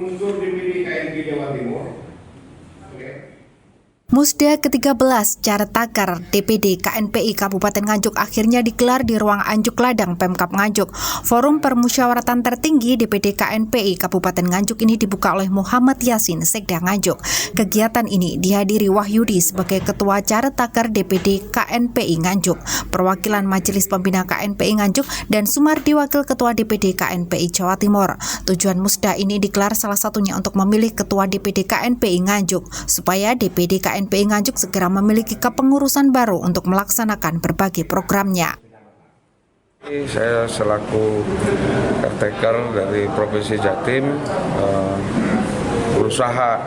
unsur DPD KNP Jawa Timur. Musda ke-13 Caretakar DPD KNPI Kabupaten Nganjuk akhirnya digelar di ruang Anjuk Ladang Pemkab Nganjuk. Forum permusyawaratan tertinggi DPD KNPI Kabupaten Nganjuk ini dibuka oleh Muhammad Yasin Sekda Nganjuk. Kegiatan ini dihadiri Wahyudi sebagai Ketua Caretakar DPD KNPI Nganjuk, perwakilan Majelis Pembina KNPI Nganjuk, dan Sumardi Wakil Ketua DPD KNPI Jawa Timur. Tujuan Musda ini digelar salah satunya untuk memilih Ketua DPD KNPI Nganjuk supaya DPD KNPI Nganjuk segera memiliki kepengurusan baru untuk melaksanakan berbagai programnya. Saya selaku caretaker dari Provinsi Jatim berusaha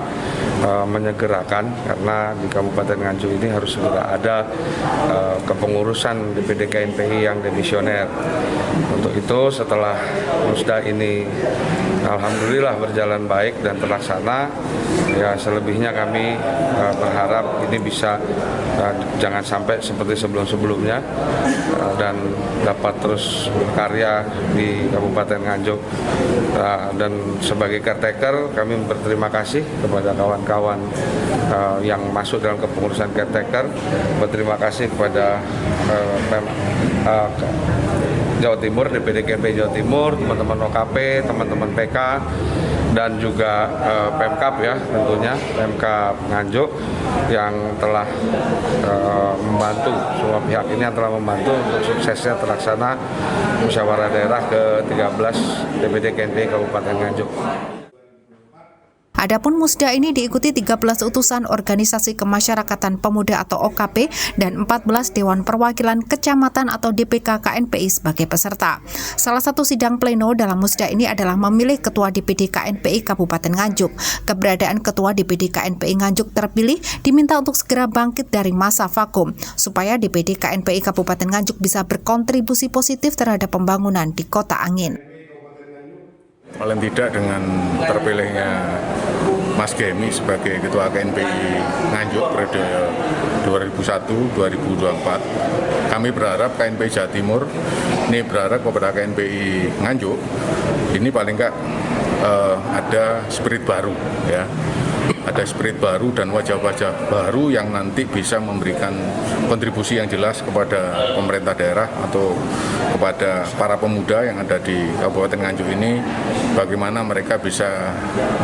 menyegerakan, karena di Kabupaten Nganjuk ini harus segera ada kepengurusan DPD KNPI yang demisioner. Untuk itu setelah Musda ini alhamdulillah berjalan baik dan terlaksana, ya selebihnya kami berharap ini bisa jangan sampai seperti sebelum-sebelumnya dan dapat terus berkarya di Kabupaten Nganjuk. Dan sebagai caretaker kami berterima kasih kepada kawan-kawan yang masuk dalam kepengurusan caretaker, berterima kasih kepada Jawa Timur, DPD KNPI Jawa Timur, teman-teman OKP, teman-teman PK, dan juga Pemkab ya tentunya, Pemkab Nganjuk yang telah membantu, semua pihak ini yang telah membantu untuk suksesnya terlaksana musyawarah daerah ke-13 DPD KNPI Kabupaten Nganjuk. Adapun Musda ini diikuti 13 utusan Organisasi Kemasyarakatan Pemuda atau OKP dan 14 Dewan Perwakilan Kecamatan atau DPK KNPI sebagai peserta. Salah satu sidang pleno dalam Musda ini adalah memilih Ketua DPD KNPI Kabupaten Nganjuk. Keberadaan Ketua DPD KNPI Nganjuk terpilih diminta untuk segera bangkit dari masa vakum supaya DPD KNPI Kabupaten Nganjuk bisa berkontribusi positif terhadap pembangunan di Kota Angin. Paling tidak dengan terpilihnya Mas Gemi sebagai Ketua KNPI Nganjuk periode 2001-2024, kami berharap KNPI Jawa Timur ini berharap kepada KNPI Nganjuk ini paling enggak ada spirit baru ya. Ada spirit baru dan wajah-wajah baru yang nanti bisa memberikan kontribusi yang jelas kepada pemerintah daerah atau kepada para pemuda yang ada di Kabupaten Nganjuk ini, bagaimana mereka bisa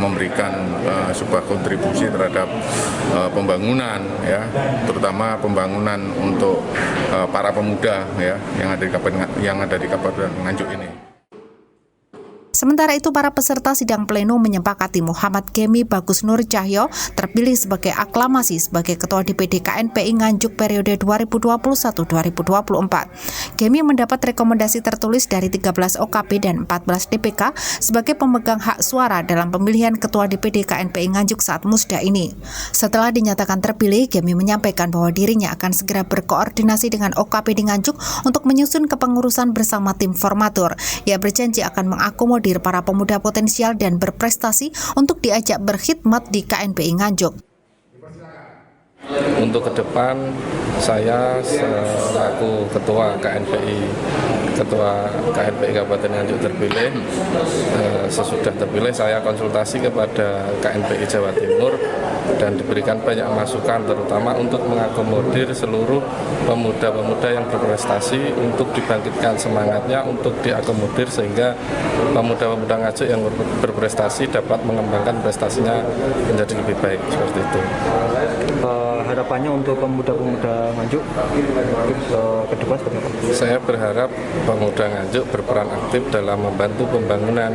memberikan sebuah kontribusi terhadap pembangunan ya, terutama pembangunan untuk para pemuda ya yang ada di Kabupaten Nganjuk ini. Sementara itu, para peserta sidang pleno menyepakati Muhammad Gemi Bagus Nur Cahyo terpilih sebagai aklamasi sebagai Ketua DPD KNPI Nganjuk periode 2021-2024. Gemi mendapat rekomendasi tertulis dari 13 OKP dan 14 DPK sebagai pemegang hak suara dalam pemilihan Ketua DPD KNPI Nganjuk saat Musda ini. Setelah dinyatakan terpilih, Gemi menyampaikan bahwa dirinya akan segera berkoordinasi dengan OKP di Nganjuk untuk menyusun kepengurusan bersama tim formatur. Ia berjanji akan mengakomodir para pemuda potensial dan berprestasi untuk diajak berkhidmat di KNPI Nganjuk. Untuk ke depan, saya selaku Ketua KNPI Kabupaten Nganjuk terpilih, sesudah terpilih saya konsultasi kepada KNPI Jawa Timur dan diberikan banyak masukan, terutama untuk mengakomodir seluruh pemuda-pemuda yang berprestasi untuk dibangkitkan semangatnya, untuk diakomodir sehingga pemuda-pemuda Nganjuk yang berprestasi dapat mengembangkan prestasinya menjadi lebih baik, seperti itu. Harapannya untuk pemuda-pemuda Nganjuk ke depan seperti apa? Saya berharap pemuda Nganjuk berperan aktif dalam membantu pembangunan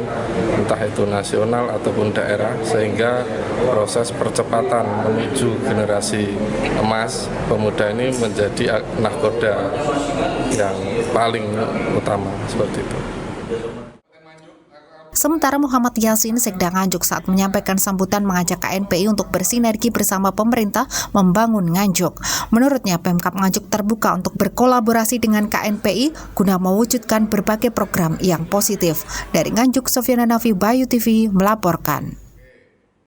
entah itu nasional ataupun daerah, sehingga proses percepatan menuju generasi emas pemuda ini menjadi nahkoda yang paling utama, seperti itu. Sementara Muhammad Yasin Sekda Nganjuk saat menyampaikan sambutan mengajak KNPI untuk bersinergi bersama pemerintah membangun Nganjuk. Menurutnya, Pemkab Nganjuk terbuka untuk berkolaborasi dengan KNPI guna mewujudkan berbagai program yang positif. Dari Nganjuk, Sofiana Nafi, Bayu TV melaporkan.